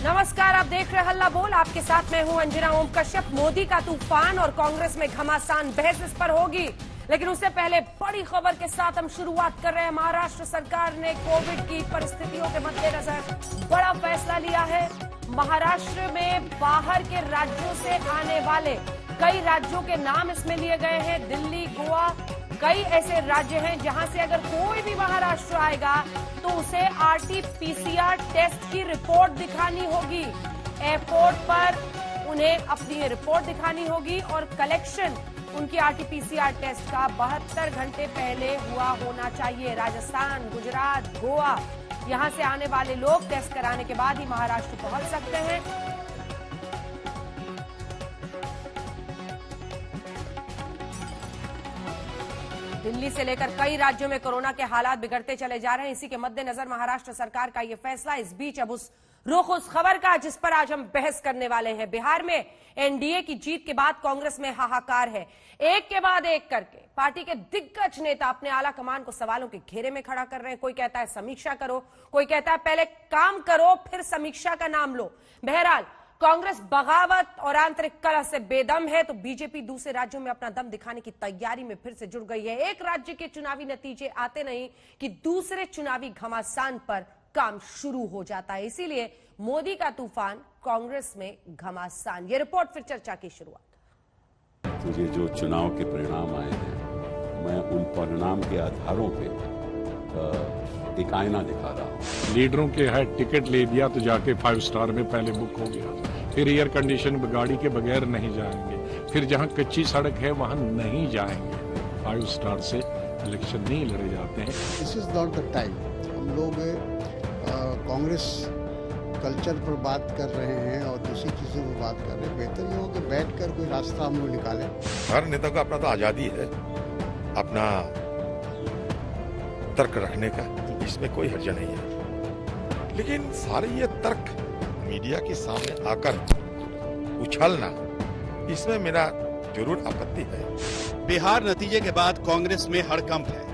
नमस्कार, आप देख रहे हल्ला बोल। आपके साथ मैं हूं अंजना ओम कश्यप। मोदी का तूफान और कांग्रेस में घमासान बहस इस पर होगी, लेकिन उससे पहले बड़ी खबर के साथ हम शुरुआत कर रहे हैं। महाराष्ट्र सरकार ने कोविड की परिस्थितियों के मद्देनजर बड़ा फैसला लिया है। महाराष्ट्र में बाहर के राज्यों से आने वाले कई राज्यों के नाम इसमें लिए गए हैं। दिल्ली, गोवा, कई ऐसे राज्य हैं जहां से अगर कोई भी महाराष्ट्र आएगा तो उसे आरटी-पीसीआर टेस्ट की रिपोर्ट दिखानी होगी। एयरपोर्ट पर उन्हें अपनी रिपोर्ट दिखानी होगी और कलेक्शन उनकी आरटी-पीसीआर टेस्ट का 72 घंटे पहले हुआ होना चाहिए। राजस्थान, गुजरात, गोवा, यहां से आने वाले लोग टेस्ट कराने के बाद ही महाराष्ट्र पहुंच सकते हैं। दिल्ली से लेकर कई राज्यों में कोरोना के हालात बिगड़ते चले जा रहे हैं। इसी के मद्देनजर महाराष्ट्र सरकार का यह फैसला। इस बीच अब उस खबर का जिस पर आज हम बहस करने वाले हैं। बिहार में एनडीए की जीत के बाद कांग्रेस में हाहाकार है। एक के बाद एक करके पार्टी के दिग्गज नेता अपने आला कमान को सवालों के घेरे में खड़ा कर रहे हैं। कोई कहता है समीक्षा करो, कोई कहता है पहले काम करो फिर समीक्षा का नाम लो। बहरहाल कांग्रेस बगावत और आंतरिक कलह से बेदम है, तो बीजेपी दूसरे राज्यों में अपना दम दिखाने की तैयारी में फिर से जुड़ गई है। एक राज्य के चुनावी नतीजे आते नहीं कि दूसरे चुनावी घमासान पर काम शुरू हो जाता है। इसीलिए मोदी का तूफान, कांग्रेस में घमासान। ये रिपोर्ट फिर चर्चा की शुरुआत। मुझे जो चुनाव के परिणाम आए हैं, मैं उन परिणाम के आधारों पे एक आईना दिखा रहा हूँ। लीडरों के है टिकट ले दिया तो जाके 5 स्टार में पहले बुक हो गया, फिर एयर कंडीशन गाड़ी के बगैर नहीं जाएंगे, फिर जहां कच्ची सड़क है वहां नहीं जाएंगे। 5 स्टार से इलेक्शन नहीं लड़े जाते हैं। This is not the time. हम लोग कांग्रेस कल्चर पर बात कर रहे हैं और दूसरी चीजों पर बात कर रहे हैं। बेहतर ये हो कि बैठ कर कोई रास्ता हम लोग निकालें। हर नेता को अपना तो आजादी है अपना तर्क रखने का, इसमें कोई हर्जा नहीं है, लेकिन सारे ये तर्क मीडिया के सामने आकर उछलना, इसमें मेरा जरूर आपत्ति है। बिहार नतीजे के बाद कांग्रेस में हड़कंप है।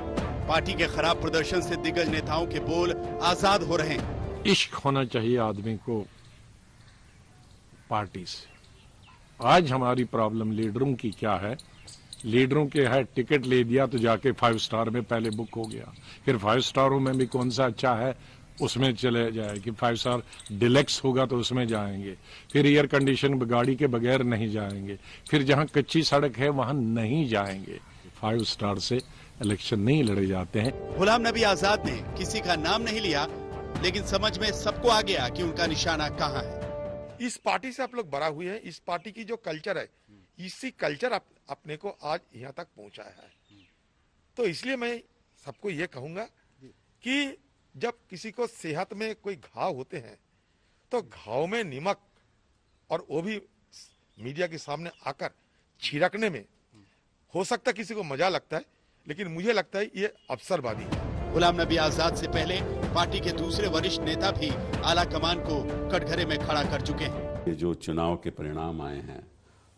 पार्टी के खराब प्रदर्शन से दिग्गज नेताओं के बोल आजाद हो रहे हैं। इश्क होना चाहिए आदमी को पार्टी से। आज हमारी प्रॉब्लम लीडरों की क्या है? लीडरों के है टिकट ले दिया तो जाके 5 स्टार में पहले बुक हो गया, फिर 5 स्टारों में भी कौन सा अच्छा है उसमें चले जाए कि 5 स्टार डिलेक्स होगा तो उसमें जाएंगे, फिर एयर कंडीशन गाड़ी के बगैर नहीं जाएंगे, फिर जहां कच्ची सड़क है वहां नहीं जाएंगे। 5 स्टार से इलेक्शन नहीं लड़े जाते हैं। गुलाम नबी आजाद ने किसी का नाम नहीं लिया, लेकिन समझ में सबको आ गया कि उनका निशाना कहाँ है। इस पार्टी से आप लोग बड़ा हुए हैं, इस पार्टी की जो कल्चर है, इसी कल्चर अपने को आज यहाँ तक पहुंचाया है। तो इसलिए मैं सबको ये कहूंगा कि जब किसी को सेहत में कोई घाव होते हैं तो घाव में नमक, और वो भी मीडिया के सामने आकर छिड़कने में हो सकता है किसी को मजा लगता है, लेकिन मुझे लगता है ये अवसरवादी है। गुलाम नबी आजाद से पहले पार्टी के दूसरे वरिष्ठ नेता भी आला कमान को कटघरे में खड़ा कर चुके हैं। ये जो चुनाव के परिणाम आए हैं,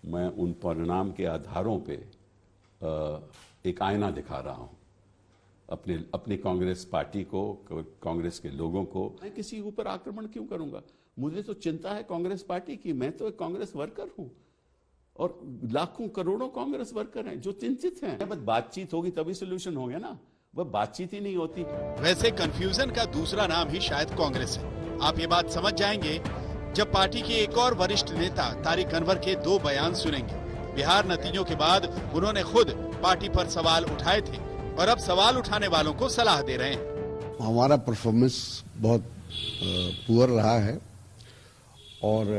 मैं उन परिणाम के आधारों पे एक आईना दिखा रहा हूँ अपनी कांग्रेस पार्टी को, कांग्रेस के लोगों को। मैं किसी के ऊपर आक्रमण क्यों करूंगा? मुझे तो चिंता है कांग्रेस पार्टी की। मैं तो एक कांग्रेस वर्कर हूँ और लाखों करोड़ों कांग्रेस वर्कर हैं जो चिंतित हैं। बस बातचीत होगी तभी सोल्यूशन होगा ना, वह बातचीत ही नहीं होती। वैसे कंफ्यूजन का दूसरा नाम ही शायद कांग्रेस है। आप ये बात समझ जाएंगे जब पार्टी के एक और वरिष्ठ नेता तारिक अनवर के 2 बयान सुनेंगे। बिहार नतीजों के बाद उन्होंने खुद पार्टी पर सवाल उठाए थे और अब सवाल उठाने वालों को सलाह दे रहे हैं। हमारा परफॉर्मेंस बहुत पुअर रहा है और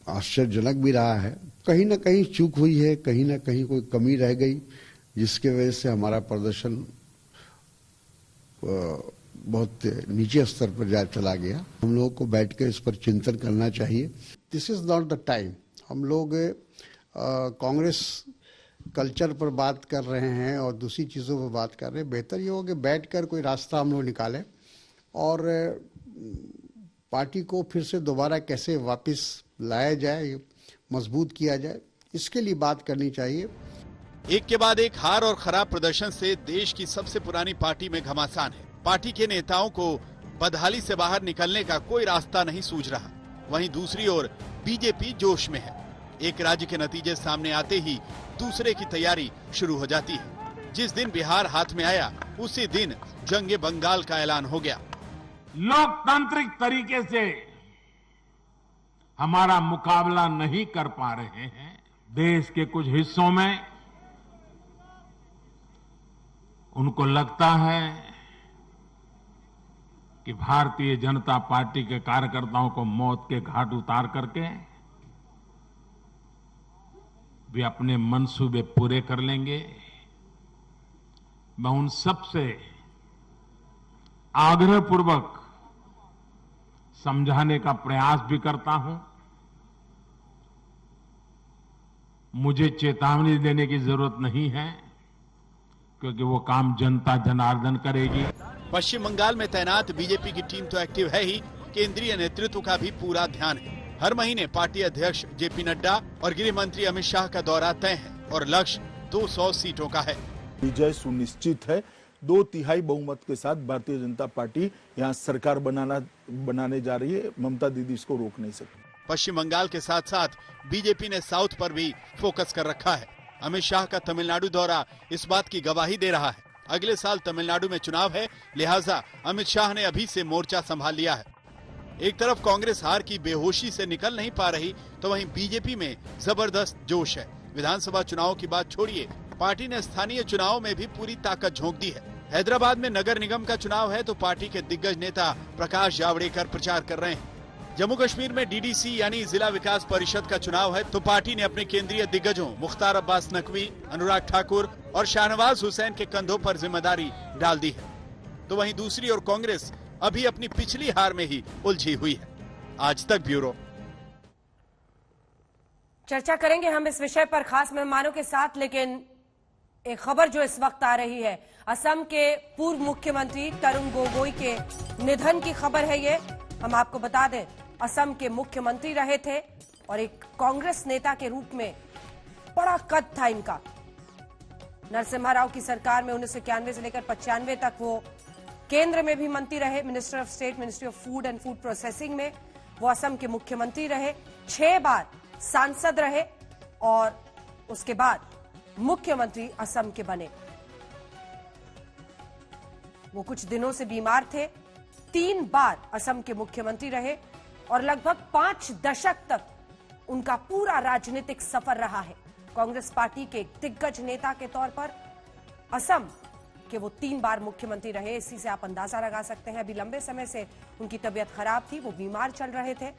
आश्चर्यजनक भी रहा है। कहीं ना कहीं चूक हुई है, कहीं ना कहीं कोई कमी रह गई, जिसके वजह से हमारा प्रदर्शन बहुत नीचे स्तर पर चला गया। हम लोगों को बैठकर इस पर चिंतन करना चाहिए। This is not the time. हम लोग कांग्रेस कल्चर पर बात कर रहे हैं और दूसरी चीज़ों पर बात कर रहे हैं। बेहतर ये हो कि बैठकर कोई रास्ता हम लोग निकालें और पार्टी को फिर से दोबारा कैसे वापस लाया जाए, मजबूत किया जाए, इसके लिए बात करनी चाहिए। एक के बाद एक हार और खराब प्रदर्शन से देश की सबसे पुरानी पार्टी में घमासान है। पार्टी के नेताओं को बदहाली से बाहर निकलने का कोई रास्ता नहीं सूझ रहा। वहीं दूसरी ओर बीजेपी जोश में है। एक राज्य के नतीजे सामने आते ही दूसरे की तैयारी शुरू हो जाती है। जिस दिन बिहार हाथ में आया उसी दिन जंगे बंगाल का ऐलान हो गया। लोकतांत्रिक तरीके से हमारा मुकाबला नहीं कर पा रहे हैं। देश के कुछ हिस्सों में उनको लगता है कि भारतीय जनता पार्टी के कार्यकर्ताओं को मौत के घाट उतार करके वे अपने मंसूबे पूरे कर लेंगे। मैं उन सब से आग्रहपूर्वक समझाने का प्रयास भी करता हूं। मुझे चेतावनी देने की जरूरत नहीं है, क्योंकि वो काम जनता जनार्दन करेगी। पश्चिम बंगाल में तैनात बीजेपी की टीम तो एक्टिव है ही, केंद्रीय नेतृत्व का भी पूरा ध्यान है। हर महीने पार्टी अध्यक्ष जेपी नड्डा और गृह मंत्री अमित शाह का दौरा तय है और लक्ष्य 200 सीटों का है। विजय सुनिश्चित है। 2/3 बहुमत के साथ भारतीय जनता पार्टी यहाँ सरकार बनाने जा रही है। ममता दीदी इसको रोक नहीं सकती। पश्चिम बंगाल के साथ साथ बीजेपी ने साउथ पर भी फोकस कर रखा है। अमित शाह का तमिलनाडु दौरा इस बात की गवाही दे रहा है। अगले साल तमिलनाडु में चुनाव है, लिहाजा अमित शाह ने अभी से मोर्चा संभाल लिया है। एक तरफ कांग्रेस हार की बेहोशी से निकल नहीं पा रही, तो वहीं बीजेपी में जबरदस्त जोश है। विधानसभा चुनाव की बात छोड़िए, पार्टी ने स्थानीय चुनाव में भी पूरी ताकत झोंक दी है। हैदराबाद में नगर निगम का चुनाव है, तो पार्टी के दिग्गज नेता प्रकाश जावड़ेकर प्रचार कर रहे हैं। जम्मू कश्मीर में डीडीसी यानी जिला विकास परिषद का चुनाव है, तो पार्टी ने अपने केंद्रीय दिग्गजों मुख्तार अब्बास नकवी, अनुराग ठाकुर और शाहनवाज हुसैन के कंधों पर जिम्मेदारी डाल दी है। तो वहीं दूसरी ओर कांग्रेस अभी अपनी पिछली हार में ही उलझी हुई है। आज तक ब्यूरो। चर्चा करेंगे हम इस विषय पर खास मेहमानों के साथ, लेकिन एक खबर जो इस वक्त आ रही है, असम के पूर्व मुख्यमंत्री तरुण गोगोई के निधन की खबर है। ये हम आपको बता दें, असम के मुख्यमंत्री रहे थे और एक कांग्रेस नेता के रूप में बड़ा कद था इनका। नरसिम्हा राव की सरकार में 1991 से लेकर 95 तक वो केंद्र में भी मंत्री रहे। Minister of state, ministry of food and food processing में वो असम के मुख्यमंत्री रहे। 6 बार सांसद रहे और उसके बाद मुख्यमंत्री असम के बने। वो कुछ दिनों से बीमार थे। 3 बार असम के मुख्यमंत्री रहे और लगभग 5 दशक तक उनका पूरा राजनीतिक सफर रहा है। कांग्रेस पार्टी के एक दिग्गज नेता के तौर पर असम के वो 3 बार मुख्यमंत्री रहे। इसी से आप अंदाजा लगा सकते हैं, अभी लंबे समय से उनकी तबीयत खराब थी, वो बीमार चल रहे थे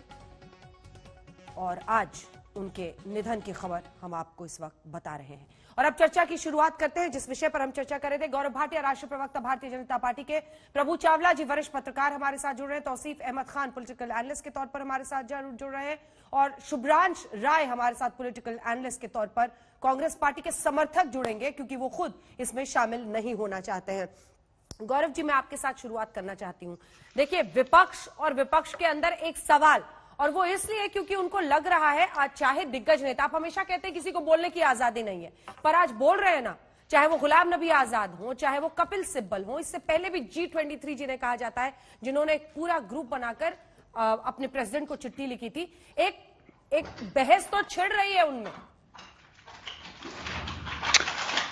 और आज उनके निधन की खबर हम आपको इस वक्त बता रहे हैं। और अब चर्चा की शुरुआत करते हैं, जिस विषय पर हम चर्चा कर रहे थे। गौरव भाटिया, राष्ट्रीय प्रवक्ता भारतीय जनता पार्टी के, प्रभु चावला जी वरिष्ठ पत्रकार हमारे साथ जुड़ रहे हैं, तौसीफ अहमद खान पॉलिटिकल एनालिस्ट के तौर पर हमारे साथ जुड़ रहे हैं और शुभ्रांश राय हमारे साथ पॉलिटिकल एनालिस्ट के तौर पर कांग्रेस पार्टी के समर्थक जुड़ेंगे, क्योंकि वो खुद इसमें शामिल नहीं होना चाहते हैं। गौरव जी, मैं आपके साथ शुरुआत करना चाहती हूं। देखिए, विपक्ष और विपक्ष के अंदर एक सवाल, और वो इसलिए क्योंकि उनको लग रहा है आज चाहे दिग्गज नेता, आप हमेशा कहते हैं किसी को बोलने की आजादी नहीं है, पर आज बोल रहे हैं ना, चाहे वो गुलाम नबी आजाद हो, चाहे वो कपिल सिब्बल हो, इससे पहले भी G23 जिन्हें कहा जाता है, जिन्होंने एक पूरा ग्रुप बनाकर अपने प्रेसिडेंट को चिट्ठी लिखी थी, एक बहस तो छिड़ रही है उनमें।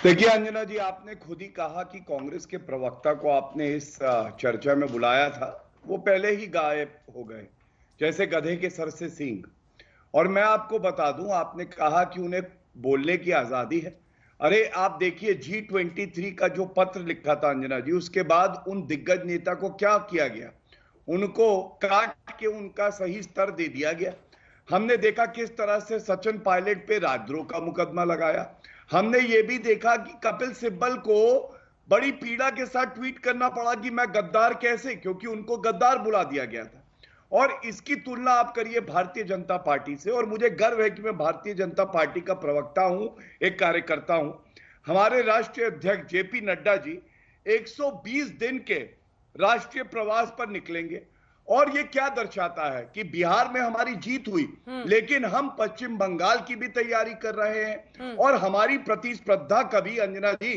देखिए अंजना जी, आपने खुद ही कहा कि कांग्रेस के प्रवक्ता को आपने इस चर्चा में बुलाया था, वो पहले ही गायब हो गए जैसे गधे के सर से सींग। और मैं आपको बता दूं, आपने कहा कि उन्हें बोलने की आजादी है। अरे आप देखिए, G23 का जो पत्र लिखा था अंजना जी, उसके बाद उन दिग्गज नेता को क्या किया गया, उनको काट के उनका सही स्तर दे दिया गया। हमने देखा किस तरह से सचिन पायलट पे राजद्रोह का मुकदमा लगाया। हमने ये भी देखा कि कपिल सिब्बल को बड़ी पीड़ा के साथ ट्वीट करना पड़ा कि मैं गद्दार कैसे, क्योंकि उनको गद्दार बुला दिया गया था। और इसकी तुलना आप करिए भारतीय जनता पार्टी से, और मुझे गर्व है कि मैं भारतीय जनता पार्टी का प्रवक्ता हूं, एक कार्यकर्ता हूं। हमारे राष्ट्रीय अध्यक्ष जेपी नड्डा जी 120 दिन के राष्ट्रीय प्रवास पर निकलेंगे, और ये क्या दर्शाता है कि बिहार में हमारी जीत हुई, लेकिन हम पश्चिम बंगाल की भी तैयारी कर रहे हैं। और हमारी प्रतिस्पर्धा कभी अंजना जी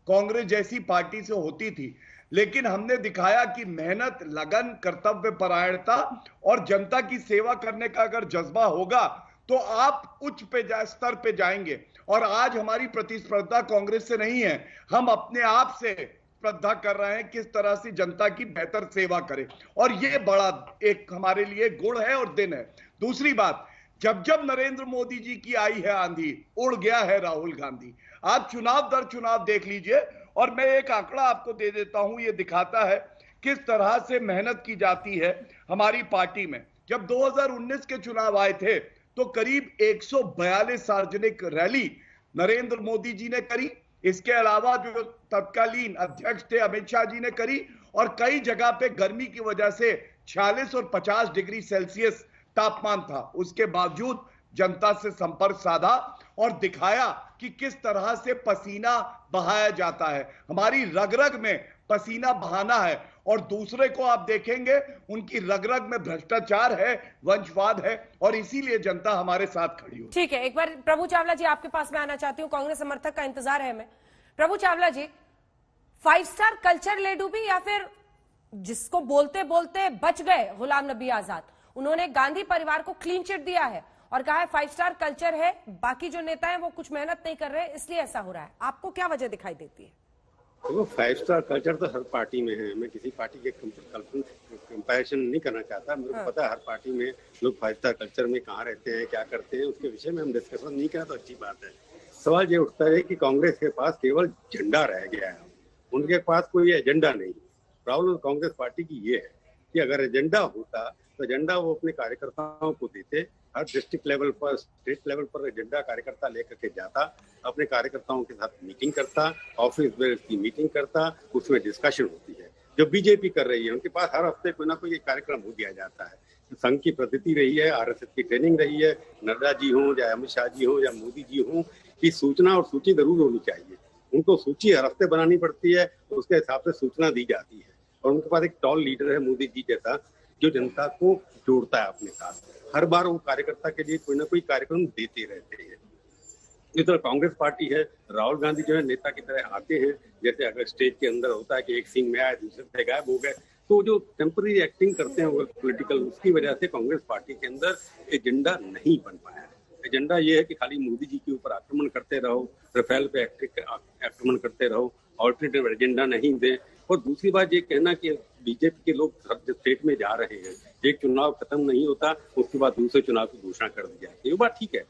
कांग्रेस जैसी पार्टी से होती थी, लेकिन हमने दिखाया कि मेहनत, लगन, कर्तव्य परायणता और जनता की सेवा करने का अगर जज्बा होगा तो आप उच्च स्तर पे जाएंगे। और आज हमारी प्रतिस्पर्धा कांग्रेस से नहीं है, हम अपने आप से स्पर्धा कर रहे हैं किस तरह से जनता की बेहतर सेवा करें, और ये बड़ा एक हमारे लिए गुण है और दिन है। दूसरी बात, जब जब नरेंद्र मोदी जी की आई है आंधी, उड़ गया है राहुल गांधी। आप चुनाव दर चुनाव देख लीजिए, और मैं एक आंकड़ा आपको दे देता हूं, ये दिखाता है किस तरह से मेहनत की जाती है हमारी पार्टी में। जब 2019 के चुनाव आए थे तो करीब 142 सार्वजनिक रैली नरेंद्र मोदी जी ने करी। इसके अलावा जो तत्कालीन अध्यक्ष थे अमित शाह जी ने करी, और कई जगह पे गर्मी की वजह से 46 और 50 डिग्री सेल्सियस तापमान था, उसके बावजूद जनता से संपर्क साधा और दिखाया कि किस तरह से पसीना बहाया जाता है। हमारी रग रग में पसीना बहाना है, और दूसरे को आप देखेंगे उनकी रग रग में भ्रष्टाचार है, वंशवाद है, और इसीलिए जनता हमारे साथ खड़ी हो। ठीक है, एक बार प्रभु चावला जी आपके पास मैं आना चाहती हूँ, कांग्रेस समर्थक का इंतजार है हमें। प्रभु चावला जी, 5 स्टार कल्चर ले डूबी, या फिर जिसको बोलते बोलते बच गए गुलाम नबी आजाद, उन्होंने गांधी परिवार को क्लीन चिट दिया है और कहा है 5 स्टार कल्चर है, बाकी जो नेता हैं वो कुछ मेहनत नहीं कर रहे इसलिए ऐसा हो रहा है। आपको क्या वजह दिखाई देती है? देखो, 5 स्टार कल्चर तो हर पार्टी में है। मैं किसी पार्टी के कंपैरिजन नहीं करना चाहता। मेरे को पता है हर पार्टी में लोग 5 स्टार कल्चर में कहाँ रहते हैं, क्या करते हैं, उसके विषय में हम डिस्कशन नहीं करें तो अच्छी बात है। सवाल ये उठता है कि कांग्रेस के पास केवल झंडा रह गया है, उनके पास कोई एजेंडा नहीं। प्रॉब्लम कांग्रेस पार्टी की ये है कि अगर एजेंडा होता तो एजेंडा वो अपने कार्यकर्ताओं को देते। हर डिस्ट्रिक्ट लेवल पर, स्टेट लेवल पर एजेंडा कार्यकर्ता लेकर के जाता, अपने कार्यकर्ताओं के साथ मीटिंग करता, ऑफिस बेस्ड की मीटिंग करता, उसमें डिस्कशन होती है। जो बीजेपी कर रही है, उनके पास हर हफ्ते कोई ना कोई कार्यक्रम हो दिया जाता है। संघ की प्रगति रही है, आरएसएस की ट्रेनिंग रही है, नड्डा जी हों या अमित शाह जी हों या मोदी जी हों, की सूचना और सूची जरूर होनी चाहिए। उनको सूची हर हफ्ते बनानी पड़ती है, उसके हिसाब से सूचना दी जाती है। और उनके पास एक टॉल लीडर है मोदी जी जैसा, जो जनता को जोड़ता है अपने साथ। हर बार वो कार्यकर्ता के लिए कोई ना कोई कार्यक्रम देते रहते हैं। इस तरह कांग्रेस पार्टी है, राहुल गांधी जो है नेता की तरह आते हैं, जैसे अगर स्टेज के अंदर होता है कि एक सिंह में आए दूसरे से गायब हो गए, तो जो टेम्पररी एक्टिंग करते हैं वो पॉलिटिकल, उसकी वजह से कांग्रेस पार्टी के अंदर एजेंडा नहीं बन पाया है। एजेंडा ये है कि खाली मोदी जी के ऊपर आक्रमण करते रहो, राफेल पे आक्रमण करते रहो, ऑल्टरनेटिव एजेंडा नहीं दे। और दूसरी बात ये कहना कि बीजेपी के लोग हर स्टेट में जा रहे हैं, एक चुनाव खत्म नहीं होता उसके बाद दूसरे चुनाव की घोषणा कर दी जाती है, ये बात ठीक है।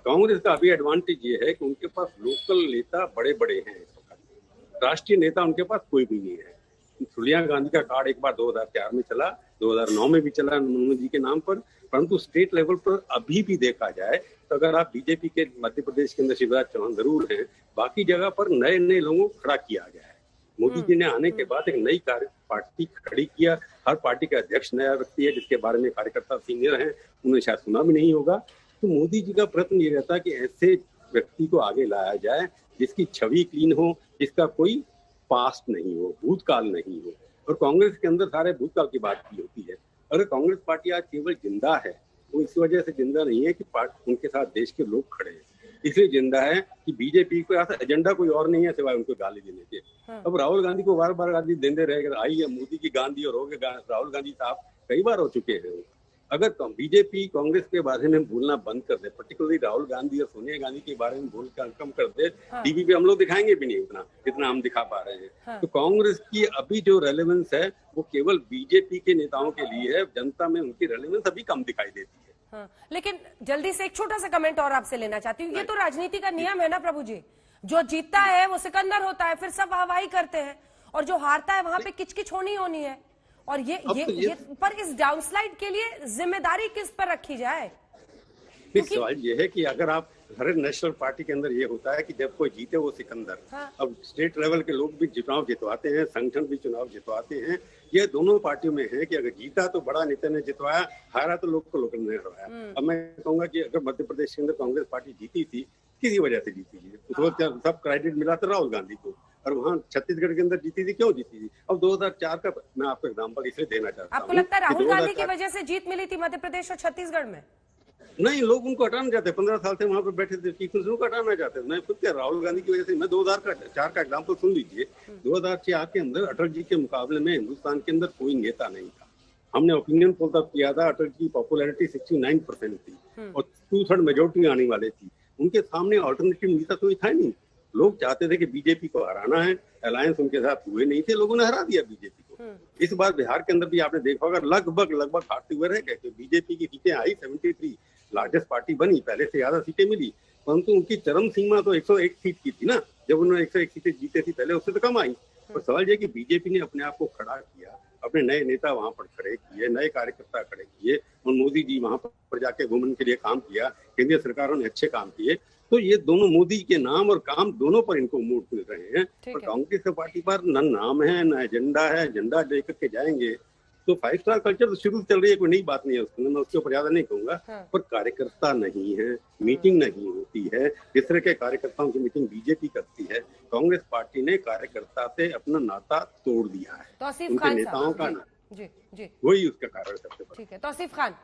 कांग्रेस का अभी एडवांटेज ये है कि उनके पास लोकल नेता बड़े बड़े हैं इस वक्त। राष्ट्रीय नेता उनके पास कोई भी नहीं है। सोनिया गांधी का कार्ड एक बार 2004 में चला, 2009 में भी चला मनमोहन जी के नाम पर, परंतु स्टेट लेवल पर अभी भी देखा जाए तो अगर आप बीजेपी के मध्य प्रदेश के अंदर शिवराज चौहान जरूर हैं, बाकी जगह पर नए नए लोगों को खड़ा किया गया है। मोदी जी ने आने के बाद एक नई पार्टी खड़ी किया। हर पार्टी का अध्यक्ष नया व्यक्ति है, जिसके बारे में कार्यकर्ता सीनियर हैं, उन्हें शायद सुना भी नहीं होगा। तो मोदी जी का प्रयत्न ये रहता है कि ऐसे व्यक्ति को आगे लाया जाए जिसकी छवि क्लीन हो, जिसका कोई पास्ट नहीं हो, भूतकाल नहीं हो। और कांग्रेस के अंदर सारे भूतकाल की बात की होती है। अगर कांग्रेस पार्टी आज केवल जिंदा है, वो इस वजह से जिंदा नहीं है कि उनके साथ देश के लोग खड़े हैं, इसलिए जिंदा है कि बीजेपी को ऐसा एजेंडा कोई और नहीं है सिवाय उनको गाली देने के। अब राहुल गांधी को बार बार गाली देते रहेगा, आई है मोदी की गांधी और हो गए राहुल गांधी साहब, कई बार हो चुके हैं। अगर बीजेपी कांग्रेस के बारे में बोलना बंद कर दे, पर्टिकुलरली राहुल गांधी और सोनिया गांधी के बारे में बोलकर कम कर दे, टीवी पे हम लोग दिखाएंगे भी नहीं उतना जितना हम दिखा पा रहे हैं। तो कांग्रेस की अभी जो रेलेवेंस है वो केवल बीजेपी के नेताओं के लिए है, जनता में उनकी रेलेवेंस अभी कम दिखाई देती है। हाँ, लेकिन जल्दी से एक छोटा सा कमेंट और आपसे लेना चाहती हूँ। ये तो राजनीति का नियम है ना प्रभु जी, जो जीतता है वो सिकंदर होता है, फिर सब वाहवाही करते हैं, और जो हारता है वहां पे किचकिच होनी है। और ये पर इस डाउनस्लाइड के लिए जिम्मेदारी किस पर रखी जाए? सवाल ये है कि अगर आप हर नेशनल पार्टी के अंदर ये होता है कि जब कोई जीते वो सिकंदर। हाँ। अब स्टेट लेवल के लोग भी चुनाव जितवाते हैं, संगठन भी चुनाव जितवाते हैं। ये दोनों पार्टियों में है कि अगर जीता तो बड़ा नेता ने जितवाया, हारा तो लोग को लोगों ने हराया। अब मैं कहूंगा कि अगर मध्य प्रदेश के अंदर कांग्रेस पार्टी जीती थी, किसी वजह से जीती थी, उस वक्त सब क्रेडिट मिला था राहुल गांधी को, और वहाँ छत्तीसगढ़ के अंदर जीती थी, क्यों जीती थी? अब 2004 का मैं आपको एग्जाम्पल इसलिए देना चाहता हूँ। आपको लगता है राहुल गांधी की वजह से जीत मिली थी मध्य प्रदेश और छत्तीसगढ़ में? नहीं, लोग उनको हटाना चाहते हैं। 15 साल से वहां पर बैठे थे चीफ मिनिस्टर को हटाना चाहते हैं। मैं खुद क्या, राहुल गांधी की वजह से, मैं 2004 का एग्जाम्पल सुन लीजिए। 2004 के अंदर अटल जी के मुकाबले में हिंदुस्तान के अंदर कोई नेता नहीं था। हमने ओपिनियन पोल तब किया था, अटल जी की पॉपुलैरिटी 69% थी और 2/3 मेजोरिटी आने वाली थी। उनके सामने ऑल्टरनेटिव नेता कोई था नहीं। लोग चाहते थे कि बीजेपी को हराना है, अलायंस उनके साथ हुए नहीं थे, लोगों ने हरा दिया बीजेपी को। इस बार बिहार के अंदर भी आपने देखा होगा, लगभग हारते हुए रह गए। बीजेपी की सीटें आई 73, लार्जेस्ट पार्टी बनी, पहले से ज्यादा सीटें मिली, परंतु उनकी चरम सीमा तो 101 सीट की थी ना, जब उन्होंने 101 सीटें जीते थी पहले, उससे तो कम आई। और सवाल यह कि बीजेपी ने अपने आप को खड़ा किया, अपने नए नेता वहां पर खड़े किए, नए कार्यकर्ता खड़े किए, और मोदी जी वहां पर जाके वुमेन के लिए काम किया, केंद्रीय सरकारों ने अच्छे काम किए। तो ये दोनों, मोदी के नाम और काम दोनों पर इनको मूड मिल रहे हैं। और कांग्रेस की पार्टी पर न नाम है न एजेंडा है, एजेंडा लेकर के जाएंगे। तो 5 स्टार कल्चर तो शुरू चल रही है, कोई नई बात नहीं है उसको, मैं उसके ऊपर ज्यादा नहीं कहूंगा। पर कार्यकर्ता नहीं है, मीटिंग नहीं होती है। जिस तरह के कार्यकर्ताओं की मीटिंग बीजेपी करती है, कांग्रेस पार्टी ने कार्यकर्ता से अपना नाता तोड़ दिया है, उनके नेताओं का ना, वही उसका कारण सबसे बड़ा। ठीक है, तौसीफ खान,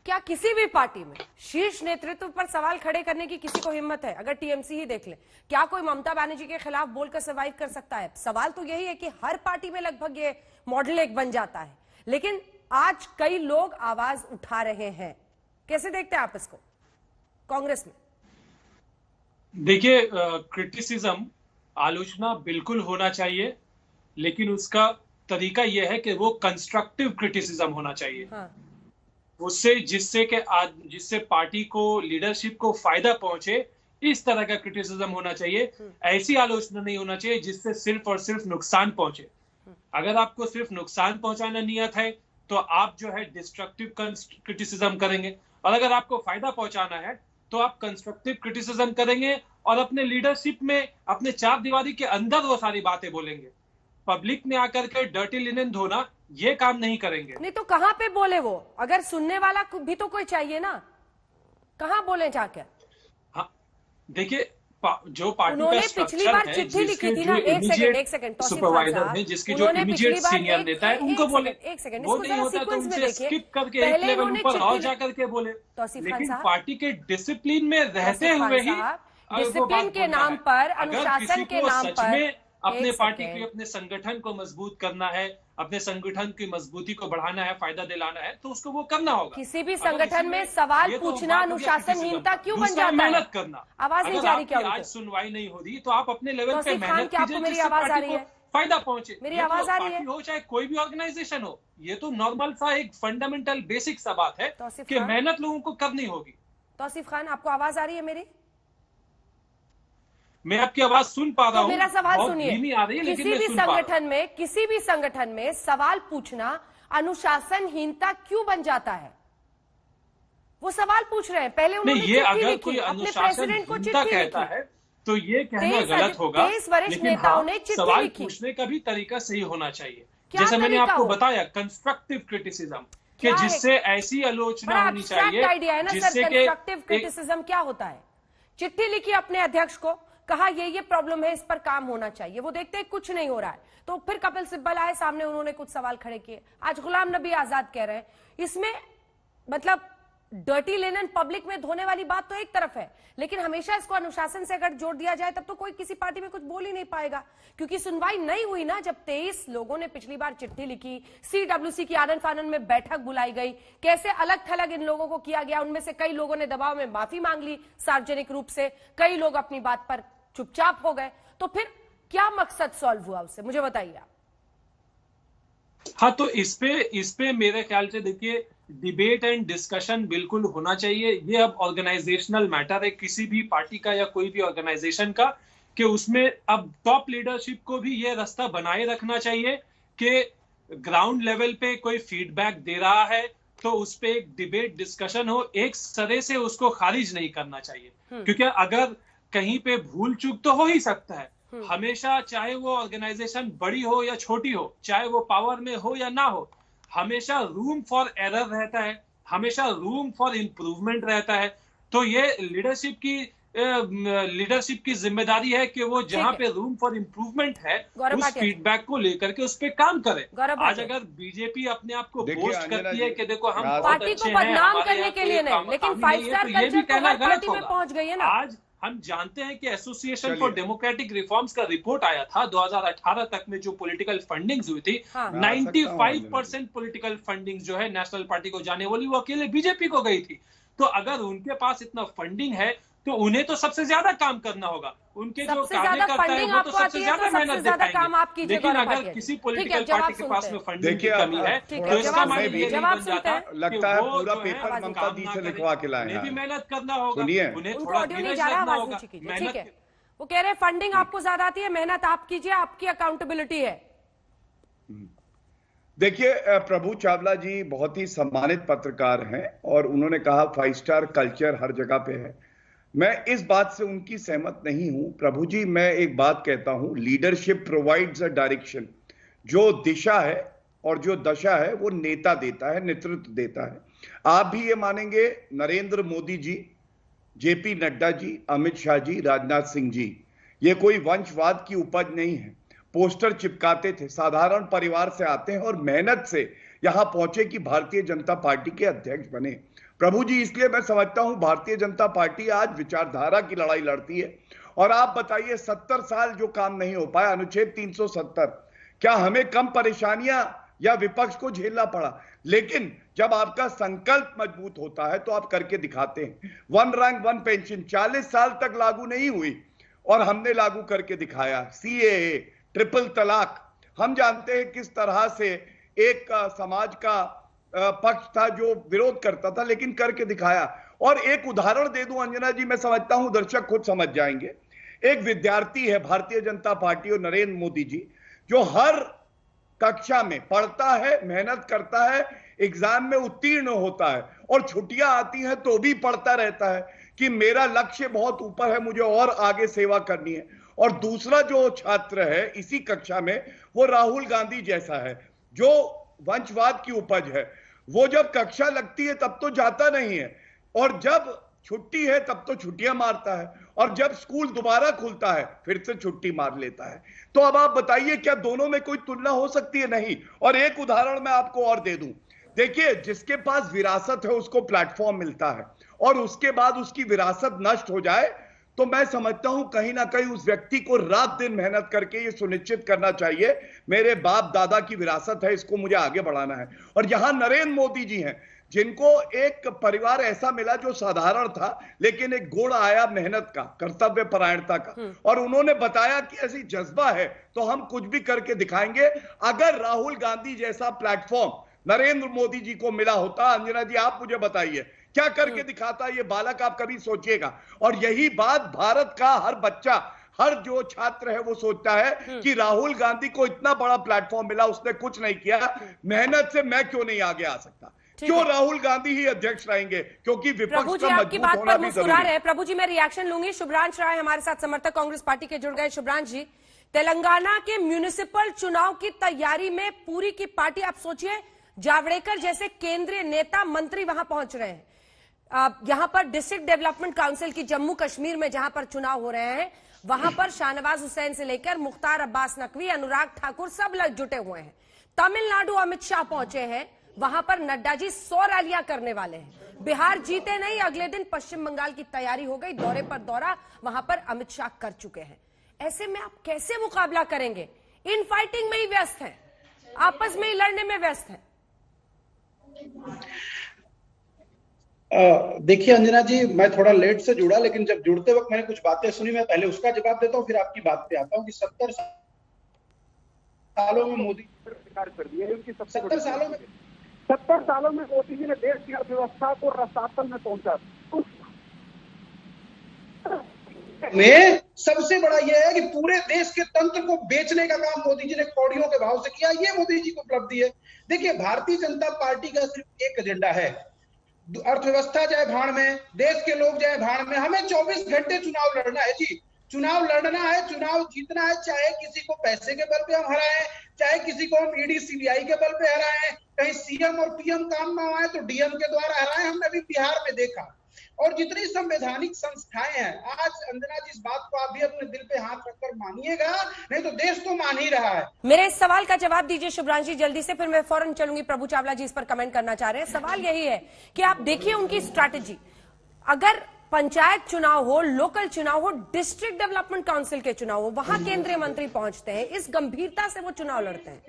क्या किसी भी पार्टी में शीर्ष नेतृत्व पर सवाल खड़े करने की किसी को हिम्मत है? अगर टीएमसी ही देख ले, क्या कोई ममता बनर्जी के खिलाफ बोलकर सर्वाइव कर सकता है? सवाल तो यही है कि हर पार्टी में लगभग ये मॉडल एक बन जाता है, लेकिन आज कई लोग आवाज उठा रहे हैं। कैसे देखते हैं आप इसको कांग्रेस में? देखिए, क्रिटिसिज्म, आलोचना बिल्कुल होना चाहिए, लेकिन उसका तरीका यह है कि वो कंस्ट्रक्टिव क्रिटिसिज्म होना चाहिए। उससे जिससे पार्टी को, लीडरशिप को फायदा पहुंचे, इस तरह का क्रिटिसिज्म होना चाहिए। ऐसी आलोचना नहीं होना चाहिए जिससे सिर्फ और सिर्फ नुकसान पहुंचे। अगर आपको सिर्फ नुकसान पहुंचाना नियत है तो आप जो है डिस्ट्रक्टिव क्रिटिसिज्म करेंगे, और अगर आपको फायदा पहुंचाना है तो आप कंस्ट्रक्टिव क्रिटिसिज्म करेंगे और अपने लीडरशिप में, अपने चार दीवारी के अंदर वो सारी बातें बोलेंगे। पब्लिक में आकर के डर्टी लिनन धोना, ये काम नहीं करेंगे। नहीं तो कहां पे बोले वो? अगर सुनने वाला भी तो कोई चाहिए ना, कहां बोले जाकर? हाँ, देखिए, जो पार्टी उन्होंने पिछली बार चिट्ठी लिखी थी ना, एक सेकंड सुपरवाइजर है, जिसके जो इमीडिएट सीनियर नेता है उनको बोले, एक सेकंड, वो नहीं होता तो उनसे स्किप करके एक लेवल ऊपर और जाकर के बोले। लेकिन पार्टी के डिसिप्लिन में रहते हुए ही, डिसिप्लिन के नाम पर, अनुशासन के नाम पर अपने पार्टी के, अपने संगठन को मजबूत करना है, अपने संगठन की मजबूती को बढ़ाना है, फायदा दिलाना है, तो उसको वो करना होगा। किसी भी संगठन में सवाल पूछना अनुशासनहीनता क्यों बन जाता है? मेहनत करना। आवाज नहीं जा रही क्या? आज सुनवाई नहीं हो रही तो आप अपने लेवल पे मेहनत कीजिए, मेरी आवाज आ रही है? फायदा पहुंचे। मेरी आवाज आ रही है? हो चाहे कोई भी ऑर्गेनाइजेशन हो, ये तो नॉर्मल सा एक फंडामेंटल बेसिक सा बात है कि मेहनत लोगों को करनी होगी। तौसीफ खान, आपको आवाज आ रही है मेरी? मैं आपकी आवाज सुन पा रहा हूं। मेरा सवाल सुनिए। किसी भी संगठन में सवाल पूछना अनुशासनहीनता क्यों बन जाता है? वो सवाल पूछ रहे हैं, पहले उन्होंने ये अगर कोई अनुशासनहीनता कहता है तो ये कहना गलत होगा। वरिष्ठ नेताओं ने चिट्ठी सवाल लिखी। पूछने का भी तरीका सही होना चाहिए, जैसे मैंने आपको बताया, कंस्ट्रक्टिव क्रिटिसिज्म, कि जिससे ऐसी आलोचना होनी चाहिए आइडिया है ना सर, कंस्ट्रक्टिव क्रिटिसिज्म क्या होता है? चिट्ठी लिखी अपने अध्यक्ष को, कहा ये प्रॉब्लम है, इस पर काम होना चाहिए। वो देखते हैं कुछ नहीं हो रहा है, तो फिर कपिल सिब्बल आए सामने, उन्होंने कुछ सवाल खड़े किए। आज गुलाम नबी आजाद कह रहे हैं, इसमें मतलब डर्टी लिनन पब्लिक में धोने वाली बात तो एक तरफ है, लेकिन हमेशा इसको अनुशासन से अगर जोड़ दिया जाए तब तो कोई किसी पार्टी में कुछ बोल ही नहीं पाएगा, क्योंकि सुनवाई नहीं हुई ना। जब 23 लोगों ने पिछली बार चिट्ठी लिखी, CWC की आनन फानन में बैठक बुलाई गई, कैसे अलग थलग इन लोगों को किया गया, उनमें से कई लोगों ने दबाव में माफी मांग ली सार्वजनिक रूप से, कई लोग अपनी बात पर चुपचाप हो गए, तो फिर क्या मकसद सॉल्व हुआ उससे, मुझे बताइए आप। हाँ, तो इस पे मेरे ख्याल से देखिए, डिबेट एंड डिस्कशन बिल्कुल होना चाहिए। ये अब ऑर्गेनाइजेशनल मैटर है किसी भी पार्टी का या कोई भी ऑर्गेनाइजेशन का, कि उसमें अब टॉप लीडरशिप को भी ये रास्ता बनाए रखना चाहिए कि ग्राउंड लेवल पे कोई फीडबैक दे रहा है तो उस पे एक डिबेट डिस्कशन हो, एक सरे से उसको खारिज नहीं करना चाहिए, क्योंकि अगर कहीं पे भूल चूक तो हो ही सकता है। हमेशा, चाहे वो ऑर्गेनाइजेशन बड़ी हो या छोटी हो, चाहे वो पावर में हो या ना हो, हमेशा रूम फॉर एरर रहता है, हमेशा रूम फॉर इंप्रूवमेंट रहता है। तो ये लीडरशिप की लीडरशिप की जिम्मेदारी है कि वो जहां पे रूम फॉर इम्प्रूवमेंट है उस फीडबैक को लेकर के उस पे काम करे। आज अगर बीजेपी अपने आप को बोस्ट करती है कि देखो हम पार्टी को बदनाम करने के लिए नहीं, लेकिन 5 स्टार कल्चर तो हर पार्टी में पहुंच गई है ना। आज हम जानते हैं कि एसोसिएशन फॉर डेमोक्रेटिक रिफॉर्म्स का रिपोर्ट आया था 2018 तक में, जो पॉलिटिकल फंडिंग्स हुई थी 95% पॉलिटिकल फंडिंग जो है नेशनल पार्टी को जाने वाली वो अकेले बीजेपी को गई थी। तो अगर उनके पास इतना फंडिंग है तो उन्हें तो सबसे ज्यादा काम करना होगा। उनके जो कार्यकर्ता है वो तो सबसे ज्यादा मेहनत दिखाएंगे। लेकिन अगर किसी पॉलिटिकल पार्टी के पास में फंडिंग की कमी है तो इसका मतलब ये नहीं बन जाता लगता है पूरा पेपर ममता दी से लिखवा के लाए हैं। भी मेहनत करना होगा, उन्हें थोड़ा धीरज रखना होगा। वो कह रहे फंडिंग आपको ज्यादा आती है, मेहनत आप कीजिए, आपकी अकाउंटेबिलिटी है। देखिए, प्रभु चावला जी बहुत ही सम्मानित पत्रकार हैं और उन्होंने कहा 5 स्टार कल्चर हर जगह पे है। मैं इस बात से उनकी सहमत नहीं हूं। प्रभु जी, मैं एक बात कहता हूं, लीडरशिप प्रोवाइड्स अ डायरेक्शन। जो दिशा है और जो दशा है वो नेता देता है, नेतृत्व देता है। आप भी ये मानेंगे, नरेंद्र मोदी जी, जेपी नड्डा जी, अमित शाह जी, राजनाथ सिंह जी, ये कोई वंशवाद की उपज नहीं है। पोस्टर चिपकाते थे, साधारण परिवार से आते हैं और मेहनत से यहां पहुंचे कि भारतीय जनता पार्टी के अध्यक्ष बने। प्रभु जी, इसलिए मैं समझता हूं भारतीय जनता पार्टी आज विचारधारा की लड़ाई लड़ती है। और आप बताइए, 70 साल जो काम नहीं हो पाया, अनुच्छेद 370, क्या हमें कम परेशानियां या विपक्ष को झेलना पड़ा? लेकिन जब आपका संकल्प मजबूत होता है तो आप करके दिखाते हैं। 1 रैंक 1 पेंशन 40 साल तक लागू नहीं हुई और हमने लागू करके दिखाया। CAA, ट्रिपल तलाक, हम जानते हैं किस तरह से एक समाज का पक्ष था जो विरोध करता था, लेकिन करके दिखाया। और एक उदाहरण दे दूं अंजना जी, मैं समझता हूं दर्शक खुद समझ जाएंगे। एक विद्यार्थी है भारतीय जनता पार्टी और नरेंद्र मोदी जी, जो हर कक्षा में पढ़ता है, मेहनत करता है, एग्जाम में उत्तीर्ण होता है और छुट्टियां आती हैं तो भी पढ़ता रहता है कि मेरा लक्ष्य बहुत ऊपर है, मुझे और आगे सेवा करनी है। और दूसरा जो छात्र है इसी कक्षा में, वो राहुल गांधी जैसा है, जो वंशवाद की उपज है। वो जब कक्षा लगती है तब तो जाता नहीं है, और जब छुट्टी है तब तो छुट्टियां मारता है, और जब स्कूल दोबारा खुलता है फिर से छुट्टी मार लेता है। तो अब आप बताइए, क्या दोनों में कोई तुलना हो सकती है? नहीं। और एक उदाहरण मैं आपको और दे दूं। देखिए, जिसके पास विरासत है उसको प्लेटफॉर्म मिलता है, और उसके बाद उसकी विरासत नष्ट हो जाए तो मैं समझता हूं कहीं ना कहीं उस व्यक्ति को रात दिन मेहनत करके ये सुनिश्चित करना चाहिए, मेरे बाप दादा की विरासत है, इसको मुझे आगे बढ़ाना है। और यहां नरेंद्र मोदी जी हैं, जिनको एक परिवार ऐसा मिला जो साधारण था, लेकिन एक गुण आया मेहनत का, कर्तव्य परायणता का, और उन्होंने बताया कि ऐसी जज्बा है तो हम कुछ भी करके दिखाएंगे। अगर राहुल गांधी जैसा प्लेटफॉर्म नरेंद्र मोदी जी को मिला होता, अंजना जी आप मुझे बताइए क्या करके दिखाता ये बालक, आप कभी सोचिएगा। और यही बात भारत का हर बच्चा, हर जो छात्र है वो सोचता है कि राहुल गांधी को इतना बड़ा प्लेटफॉर्म मिला, उसने कुछ नहीं किया, मेहनत से मैं क्यों नहीं आगे आ सकता? क्यों राहुल गांधी ही अध्यक्ष रहेंगे? क्योंकि विपक्ष का मजबूत होना भी जरूरी है। प्रभु जी, मैं रिएक्शन लूंगी। शुभ्रांश राय हमारे साथ समर्थक कांग्रेस पार्टी के जुड़ गए। शुभ्रांश जी, तेलंगाना के म्यूनिसिपल चुनाव की तैयारी में पूरी की पार्टी, आप सोचिए जावड़ेकर जैसे केंद्रीय नेता मंत्री वहां पहुंच रहे हैं। यहां पर डिस्ट्रिक्ट डेवलपमेंट काउंसिल की जम्मू कश्मीर में जहां पर चुनाव हो रहे हैं, वहां पर शाहनवाज हुसैन से लेकर मुख्तार अब्बास नकवी, अनुराग ठाकुर सब लोग जुटे हुए हैं। तमिलनाडु अमित शाह पहुंचे हैं, वहां पर नड्डा जी 100 रैलियां करने वाले हैं। बिहार जीते नहीं, अगले दिन पश्चिम बंगाल की तैयारी हो गई, दौरे पर दौरा वहां पर अमित शाह कर चुके हैं। ऐसे में आप कैसे मुकाबला करेंगे? इन फाइटिंग में ही व्यस्त हैं, आपस में ही लड़ने में व्यस्त हैं। देखिए अंजना जी, मैं थोड़ा लेट से जुड़ा, लेकिन जब जुड़ते वक्त मैंने कुछ बातें सुनी, मैं पहले उसका जवाब देता हूं, फिर आपकी बात पे आता हूं कि 70 सालों में मोदी कर दिया है। उनकी 70 सालों में मोदी जी ने देश की अर्थव्यवस्था को रसातल में पहुंचा। में सबसे बड़ा यह है कि पूरे देश के तंत्र को बेचने का काम मोदी जी ने कौड़ियों के भाव से किया। ये मोदी जी को उपलब्धि है। देखिए, भारतीय जनता पार्टी का सिर्फ एक एजेंडा है, अर्थव्यवस्था जाए भाड़ में, देश के लोग जाए भाड़ में, हमें 24 घंटे चुनाव लड़ना है जी। चुनाव लड़ना है, चुनाव जीतना है, चाहे किसी को पैसे के बल पे हम हराएं, चाहे किसी को हम ईडी सीबीआई के बल पे हराएं, कहीं सीएम और पीएम काम ना आए तो डीएम के द्वारा हराएं। हमने अभी बिहार में देखा। और जितनी संवैधानिक संस्थाएं हैं, आज अंजना जी इस बात को आप भी अपने दिल पे हाथ रखकर मानिएगा, नहीं तो देश तो मान ही रहा है। मेरे इस सवाल का जवाब दीजिए शुभ्रांशु जी जल्दी से, फिर मैं फौरन चलूंगी। प्रभु चावला जी इस पर कमेंट करना चाह रहे हैं। सवाल यही है कि आप देखिए उनकी स्ट्रैटेजी, अगर पंचायत चुनाव हो, लोकल चुनाव हो, डिस्ट्रिक्ट डेवलपमेंट काउंसिल के चुनाव हो, वहां केंद्रीय मंत्री पहुंचते हैं, इस गंभीरता से वो चुनाव लड़ते हैं।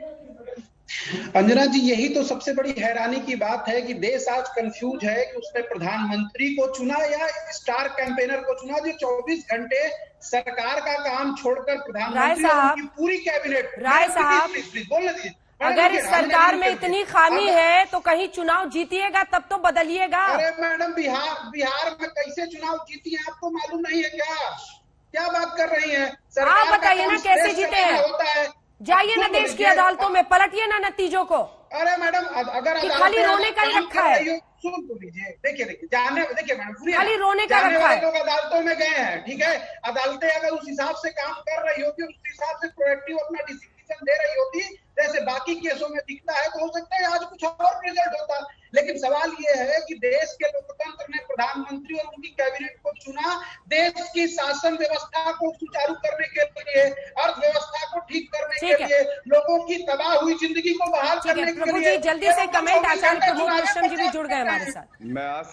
अंजना जी, यही तो सबसे बड़ी हैरानी की बात है कि देश आज कंफ्यूज है कि उसने प्रधानमंत्री को चुना या स्टार कैंपेनर को चुना, जो 24 घंटे सरकार का काम छोड़कर प्रधानमंत्री और उनकी पूरी कैबिनेट। राय साहब, बोलने दीजिए। अगर इस सरकार में इतनी खामी है तो कहीं चुनाव जीतिएगा तब तो बदलिएगा। अरे मैडम, बिहार में कैसे चुनाव जीती है आपको मालूम नहीं है क्या बात कर रही है? आप बताइए ना कैसे जीते हैं? होता है, जाइए ना देश की अदालतों में, पलटिए ना नतीजों को। अरे मैडम, अगर खाली रोने का ही रखा है। सुन तो लीजिए, देखिए देखिए मैडम, खाली रोने का रखा है। लोग अदालतों में गए हैं, ठीक है, अदालतें अगर उस हिसाब से काम कर रही होती, उस हिसाब से प्रोएक्टिव अपना डिसीजन दे रही होती जैसे बाकी केसों में दिखता है, तो हो सकता है आज कुछ और रिजल्ट होता। लेकिन सवाल ये है कि देश के लोकतंत्र ने प्रधानमंत्री और उनकी कैबिनेट को चुना देश की शासन व्यवस्था को सुचारू करने के लिए, अर्थव्यवस्था को ठीक करने के लिए, लोगों की तबाह हुई जिंदगी को बहाल करने के लिए। प्रभु जी जल्दी से कमेंट, आचार्य प्रमोद कृष्ण जी भी जुड़ गए हमारे साथ।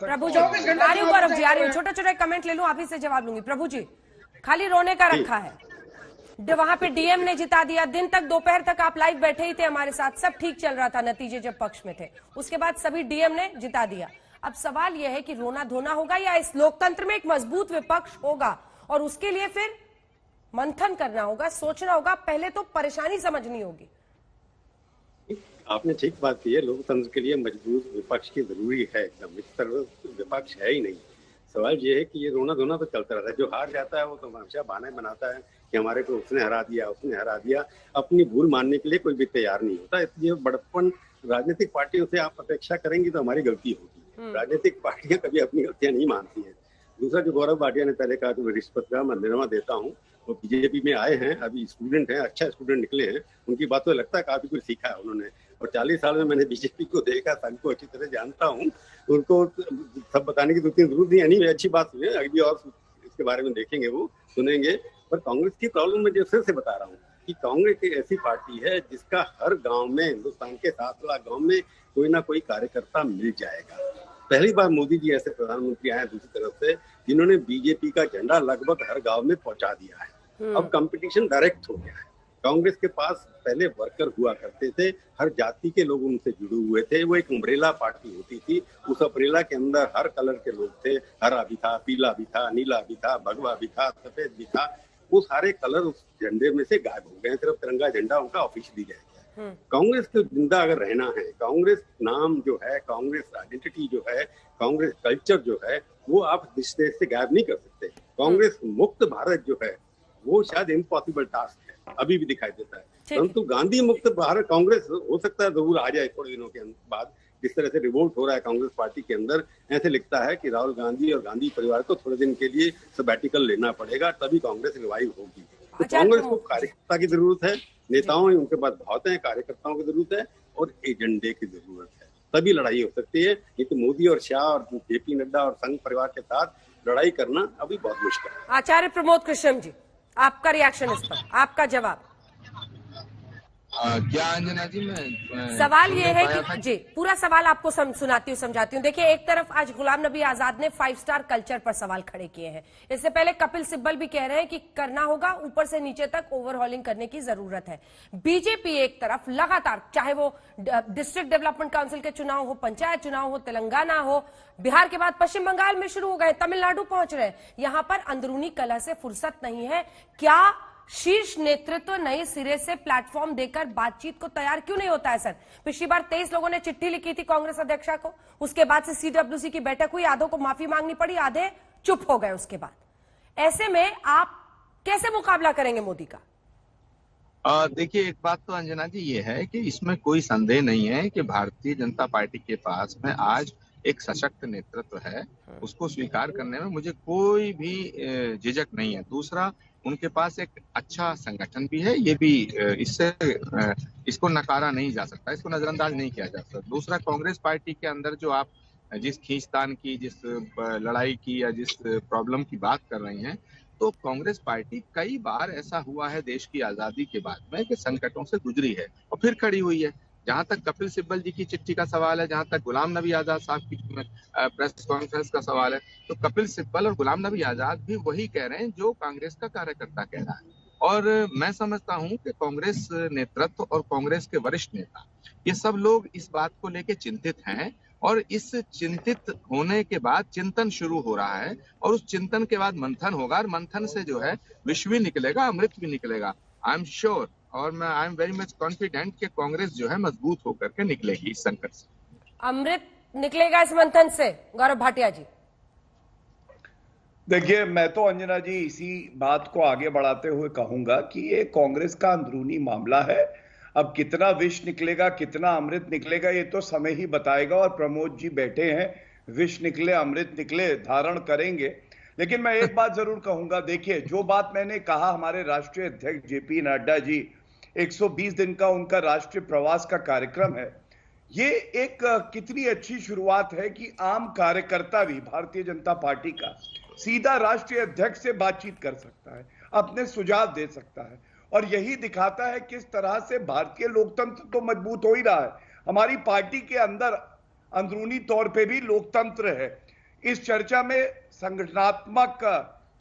प्रभु जी आ रही हूँ, गौरव जी आ रही हूँ, छोटे छोटे कमेंट ले लूं, आप ही से जवाब लूंगी। प्रभु जी, खाली रोने का रखा है, वहां पे डीएम ने जिता दिया, दिन तक दोपहर तक आप लाइव बैठे ही थे हमारे साथ, सब ठीक चल रहा था, नतीजे जब पक्ष में थे, उसके बाद सभी डीएम ने जिता दिया। अब सवाल यह है कि रोना धोना होगा या इस लोकतंत्र में एक मजबूत विपक्ष होगा, और उसके लिए फिर मंथन करना होगा, सोचना होगा, पहले तो परेशानी समझनी होगी। आपने ठीक बात की है, लोकतंत्र के लिए मजबूत विपक्ष की जरूरी है एकदम। इस तरह विपक्ष है ही नहीं। सवाल ये है कि ये रोना धोना तो चलता रहता है। जो हार जाता है वो तो हमेशा बहाने बनाता है कि हमारे को उसने हरा दिया। अपनी भूल मानने के लिए कोई भी तैयार नहीं होता। इसलिए बड़प्पन राजनीतिक पार्टियों से आप अपेक्षा करेंगी तो हमारी गलती होगी। राजनीतिक पार्टियां कभी अपनी गलतियां नहीं मानती है। दूसरा, जो गौरव भाटिया ने पहले कहा कि मैं रिश्वत का मंदिरमा देता हूँ, वो बीजेपी में आए हैं, अभी स्टूडेंट हैं, अच्छा स्टूडेंट निकले हैं, उनकी बातों लगता है काफी कुछ सीखा है उन्होंने। और 40 साल में मैंने बीजेपी को देखा, संघ को अच्छी तरह जानता हूँ, उनको सब बताने की जरूरत नहीं है। अच्छी बात है, अभी और इसके बारे में देखेंगे, वो सुनेंगे। पर कांग्रेस की प्रॉब्लम मैं जो फिर से बता रहा हूँ कि कांग्रेस एक ऐसी पार्टी है जिसका हर गांव में, हिंदुस्तान के 7 लाख गांव में कोई ना कोई कार्यकर्ता मिल जाएगा। पहली बार मोदी जी ऐसे प्रधानमंत्री आए दूसरी तरफ से, जिन्होंने बीजेपी का झंडा लगभग हर गांव में पहुंचा दिया है। अब कंपटीशन डायरेक्ट हो गया है। कांग्रेस के पास पहले वर्कर हुआ करते थे, हर जाति के लोग उनसे जुड़े हुए थे। वो एक अम्ब्रेला पार्टी होती थी। उस अम्ब्रेला के अंदर हर कलर के लोग थे, हरा भी था, पीला भी था, नीला भी था, भगवा भी था, सफेद भी था। वो सारे कलर उस झंडे में से गायब हो गए, सिर्फ तिरंगा झंडा उनका ऑफिशियली रह गया। कांग्रेस को जिंदा अगर रहना है, कांग्रेस नाम जो है, कांग्रेस आइडेंटिटी जो है, कांग्रेस कल्चर जो है, वो आप इस देश से गायब नहीं कर सकते। कांग्रेस मुक्त भारत जो है, वो शायद इम्पॉसिबल टास्क है, अभी भी दिखाई देता है। परंतु गांधी मुक्त भारत कांग्रेस हो सकता है जरूर आ जाए थोड़े दिनों के बाद। जिस तरह से रिवोल्ट हो रहा है कांग्रेस पार्टी के अंदर, ऐसे लिखता है कि राहुल गांधी और गांधी परिवार को थोड़े दिन के लिए सबैटिकल लेना पड़ेगा, तभी कांग्रेस रिवाइव होगी। तो कांग्रेस को कार्यकर्ता की जरूरत है, नेताओं उनके पास बहुत है, कार्यकर्ताओं की जरूरत है और एजेंडे की जरूरत है, तभी लड़ाई हो सकती है। ये तो मोदी और शाह और जेपी नड्डा और संघ परिवार के साथ लड़ाई करना अभी बहुत मुश्किल है। आचार्य प्रमोद कृष्ण जी, आपका रिएक्शन इस पर, आपका जवाब। क्या अंजना जी, मैं सवाल ये है कि जी पूरा सवाल आपको सुनाती हूँ, समझाती हूँ। देखिए, एक तरफ आज गुलाम नबी आजाद ने 5 स्टार कल्चर पर सवाल खड़े किए हैं। इससे पहले कपिल सिब्बल भी कह रहे हैं कि करना होगा, ऊपर से नीचे तक ओवरहॉलिंग करने की जरूरत है। बीजेपी एक तरफ लगातार, चाहे वो डिस्ट्रिक्ट डेवलपमेंट काउंसिल के चुनाव हो, पंचायत चुनाव हो, तेलंगाना हो, बिहार के बाद पश्चिम बंगाल में शुरू हो गए, तमिलनाडु पहुंच रहे, यहां पर अंदरूनी कलह से फुर्सत नहीं है। क्या शीर्ष नेतृत्व नए सिरे से प्लेटफॉर्म देकर बातचीत को तैयार क्यों नहीं होता है? सर, पिछली बार 23 लोगों ने चिट्ठी लिखी थी कांग्रेस अध्यक्षा को, उसके बाद से सीडब्ल्यूसी की बैठक हुई, आधों को माफी मांगनी पड़ी, आधे चुप हो गए उसके बाद। ऐसे में आप कैसे मुकाबला करेंगे मोदी का? देखिए, एक बात तो अंजना जी ये है कि इसमें कोई संदेह नहीं है कि भारतीय जनता पार्टी के पास में आज एक सशक्त नेतृत्व है, उसको स्वीकार करने में मुझे कोई भी झिझक नहीं है। दूसरा, उनके पास एक अच्छा संगठन भी है, ये भी इसको नकारा नहीं जा सकता, इसको नजरअंदाज नहीं किया जा सकता। दूसरा, कांग्रेस पार्टी के अंदर जो आप जिस खींचतान की, जिस लड़ाई की या जिस प्रॉब्लम की बात कर रही हैं, तो कांग्रेस पार्टी कई बार ऐसा हुआ है देश की आजादी के बाद में कि संकटों से गुजरी है और फिर खड़ी हुई है। जहां तक कपिल सिब्बल जी की चिट्ठी का सवाल है, जहां तक गुलाम नबी आजाद साहब की प्रेस कॉन्फ्रेंस का सवाल है, तो कपिल सिब्बल और गुलाम नबी आजाद भी वही कह रहे हैं जो कांग्रेस का कार्यकर्ता कह रहा है। और मैं समझता हूं कि कांग्रेस नेतृत्व और कांग्रेस के वरिष्ठ नेता, ये सब लोग इस बात को लेकर चिंतित हैं और इस चिंतित होने के बाद चिंतन शुरू हो रहा है और उस चिंतन के बाद मंथन होगा और मंथन से जो है विश्व भी निकलेगा, अमृत भी निकलेगा। आई एम श्योर और मैं I am very much confident कि कांग्रेस जो है मजबूत होकर के निकलेगी इस संकट से। अमृत निकलेगा इस मंथन से, गौरव भाटिया जी। देखिए, मैं तो अंजना जी इसी बात को आगे बढ़ाते हुए कहूंगा कि ये कांग्रेस का अंदरूनी मामला है। अब कितना विष निकलेगा, कितना अमृत निकलेगा, ये तो समय ही बताएगा। और प्रमोद जी बैठे हैं, विष निकले अमृत निकले धारण करेंगे। लेकिन मैं एक बात जरूर कहूंगा, देखिए जो बात मैंने कहा, हमारे राष्ट्रीय अध्यक्ष जेपी नड्डा जी 120 दिन का उनका राष्ट्रीय प्रवास का कार्यक्रम है, ये एक कितनी अच्छी शुरुआत है कि आम कार्यकर्ता भी भारतीय जनता पार्टी का सीधा राष्ट्रीय अध्यक्ष से बातचीत कर सकता है, अपने सुझाव दे सकता है। और यही दिखाता है किस तरह से भारतीय लोकतंत्र तो मजबूत हो ही रहा है, हमारी पार्टी के अंदर अंदरूनी तौर पे भी लोकतंत्र है। इस चर्चा में संगठनात्मक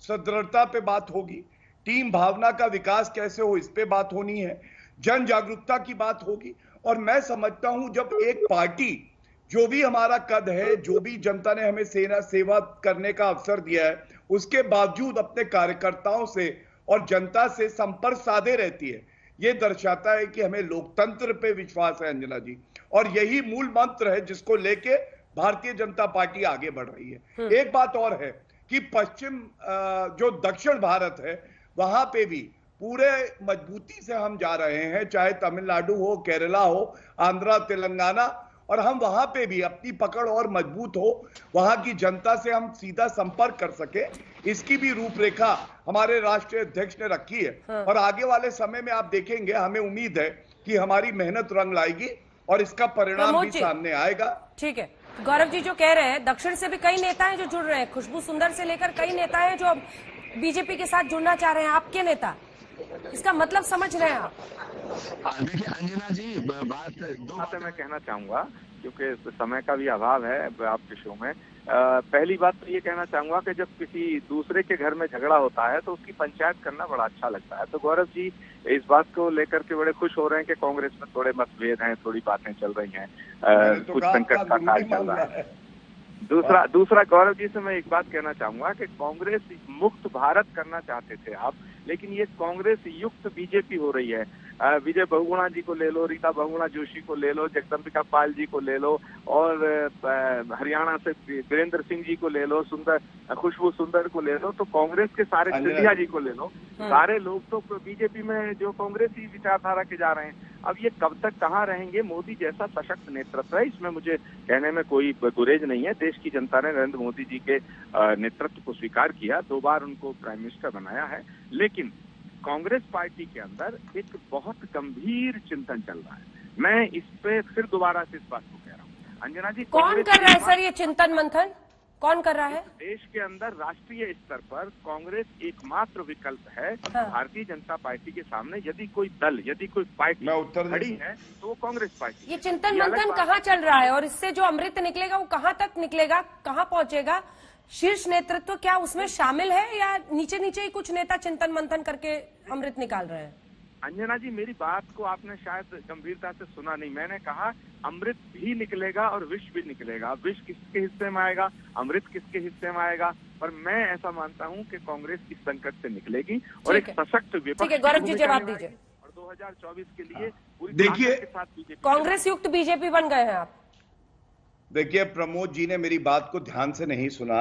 सुदृढ़ता पे बात होगी, टीम भावना का विकास कैसे हो इस पे बात होनी है, जन जागरूकता की बात होगी। और मैं समझता हूं जब एक पार्टी, जो भी हमारा कद है, जो भी जनता ने हमें सेवा करने का अवसर दिया है, उसके बावजूद अपने कार्यकर्ताओं से और जनता से संपर्क साधे रहती है, ये दर्शाता है कि हमें लोकतंत्र पे विश्वास है अंजना जी। और यही मूल मंत्र है जिसको लेके भारतीय जनता पार्टी आगे बढ़ रही है। एक बात और है कि पश्चिम जो दक्षिण भारत है, वहां पे भी पूरे मजबूती से हम जा रहे हैं, चाहे तमिलनाडु हो, केरला हो, आंध्रा, तेलंगाना, और हम वहां पे भी अपनी पकड़ और मजबूत हो, वहां की जनता से हम सीधा संपर्क कर सके, इसकी भी रूपरेखा हमारे राष्ट्रीय अध्यक्ष ने रखी है। और आगे वाले समय में आप देखेंगे, हमें उम्मीद है कि हमारी मेहनत रंग लाएगी और इसका परिणाम भी सामने आएगा। ठीक है, गौरव जी जो कह रहे हैं, दक्षिण से भी कई नेता हैं जो जुड़ रहे हैं, खुशबू सुंदर से लेकर कई नेता हैं जो बीजेपी के साथ जुड़ना चाह रहे हैं, आपके नेता, इसका मतलब समझ रहे हैं आप? देखिए अंजना जी, दो बातें मैं कहना चाहूंगा क्योंकि समय का भी अभाव है आपके शो में। पहली बात तो ये कहना चाहूंगा कि जब किसी दूसरे के घर में झगड़ा होता है तो उसकी पंचायत करना बड़ा अच्छा लगता है। तो गौरव जी इस बात को लेकर के बड़े खुश हो रहे हैं कि कांग्रेस में थोड़े मतभेद हैं, थोड़ी बातें चल रही हैं, कुछ संकट का काल चल रहा है। दूसरा गौरव जी से मैं एक बात कहना चाहूंगा कि कांग्रेस मुक्त भारत करना चाहते थे आप, लेकिन ये कांग्रेस युक्त बीजेपी हो रही है। विजय बहुगुणा जी को ले लो, रीता बहुगुणा जोशी को ले लो, जगदम्बिका पाल जी को ले लो, और हरियाणा से वीरेंद्र सिंह जी को ले लो, खुशबू सुंदर को ले लो, तो कांग्रेस के सारे सिंधिया जी को ले लो, सारे लोग तो बीजेपी में जो कांग्रेसी विचारधारा के जा रहे हैं। अब ये कब तक कहाँ रहेंगे? मोदी जैसा सशक्त नेतृत्व है, इसमें मुझे कहने में कोई गुरेज नहीं है। देश की जनता ने नरेंद्र मोदी जी के नेतृत्व को स्वीकार किया, 2 बार उनको प्राइम मिनिस्टर बनाया है, लेकिन कांग्रेस पार्टी के अंदर एक बहुत गंभीर चिंतन चल रहा है। मैं इस पे फिर दोबारा से इस बात को कह रहा हूँ अंजना जी, कौन कर रहा है सर ये चिंतन मंथन? कौन कर रहा है? देश के अंदर राष्ट्रीय स्तर पर कांग्रेस एकमात्र विकल्प है। भारतीय जनता पार्टी के सामने यदि कोई दल, यदि कोई पार्टी खड़ी है तो वो कांग्रेस पार्टी। ये चिंतन मंथन कहाँ चल रहा है और इससे जो अमृत निकलेगा वो कहाँ तक निकलेगा, कहाँ पहुंचेगा? शीर्ष नेतृत्व क्या उसमें शामिल है या नीचे नीचे ही कुछ नेता चिंतन मंथन करके अमृत निकाल रहे हैं? अंजना जी, मेरी बात को आपने शायद गंभीरता से सुना नहीं। मैंने कहा अमृत भी निकलेगा और विष भी निकलेगा। विष किसके हिस्से में आएगा, अमृत किसके हिस्से में आएगा? पर मैं ऐसा मानता हूं कि कांग्रेस इस संकट से निकलेगी और एक सशक्त विपक्ष। ठीक है, गौरव जी जवाब दीजिए। और 2024 के लिए पूरी देखिए के साथ बीजेपी, कांग्रेस युक्त बीजेपी बन गए हैं आप। देखिए, प्रमोद जी ने मेरी बात को ध्यान से नहीं सुना।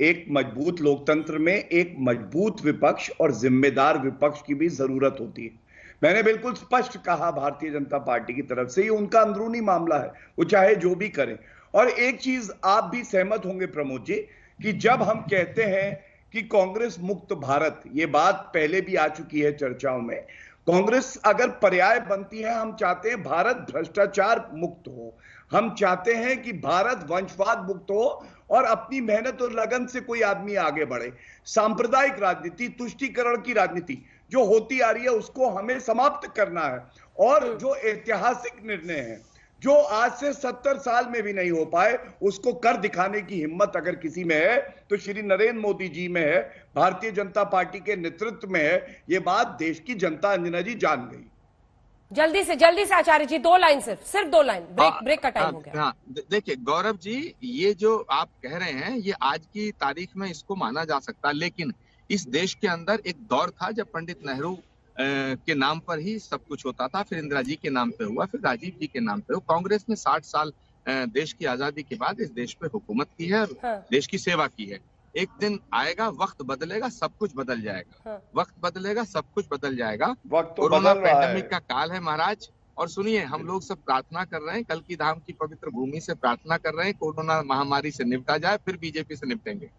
एक मजबूत लोकतंत्र में एक मजबूत विपक्ष और जिम्मेदार विपक्ष की भी जरूरत होती है। मैंने बिल्कुल स्पष्ट कहा, भारतीय जनता पार्टी की तरफ से ये उनका अंदरूनी मामला है, वो चाहे जो भी करें। और एक चीज आप भी सहमत होंगे प्रमोद जी, कि जब हम कहते हैं कि कांग्रेस मुक्त भारत, ये बात पहले भी आ चुकी है चर्चाओं में। कांग्रेस अगर पर्याय बनती है, हम चाहते हैं भारत भ्रष्टाचार मुक्त हो, हम चाहते हैं कि भारत वंशवाद मुक्त हो और अपनी मेहनत और लगन से कोई आदमी आगे बढ़े। सांप्रदायिक राजनीति, तुष्टीकरण की राजनीति जो होती आ रही है उसको हमें समाप्त करना है। और जो ऐतिहासिक निर्णय है जो आज से 70 साल में भी नहीं हो पाए, उसको कर दिखाने की हिम्मत अगर किसी में है तो श्री नरेंद्र मोदी जी में है, भारतीय जनता पार्टी के नेतृत्व में है। ये बात देश की जनता अंजना जी जान गई। जल्दी से आचार्य जी 2 लाइन, सिर्फ 2 लाइन, ब्रेक का टाइम हो गया। हाँ, देखिए गौरव जी, ये जो आप कह रहे हैं ये आज की तारीख में इसको माना जा सकता है, लेकिन इस देश के अंदर एक दौर था जब पंडित नेहरू के नाम पर ही सब कुछ होता था, फिर इंदिरा जी के नाम पे हुआ, फिर राजीव जी के नाम पे हुआ। कांग्रेस ने 60 साल देश की आजादी के बाद इस देश पे हुकूमत की है और देश की सेवा की है। एक दिन आएगा, वक्त बदलेगा, सब कुछ बदल जाएगा। वक्त बदलेगा, सब कुछ बदल जाएगा। कोरोना पैंडेमिक का काल है महाराज। और सुनिए, हम लोग सब प्रार्थना कर रहे हैं, कल की धाम की पवित्र भूमि से प्रार्थना कर रहे हैं, कोरोना महामारी से निपटा जाए, फिर बीजेपी से निपटेंगे।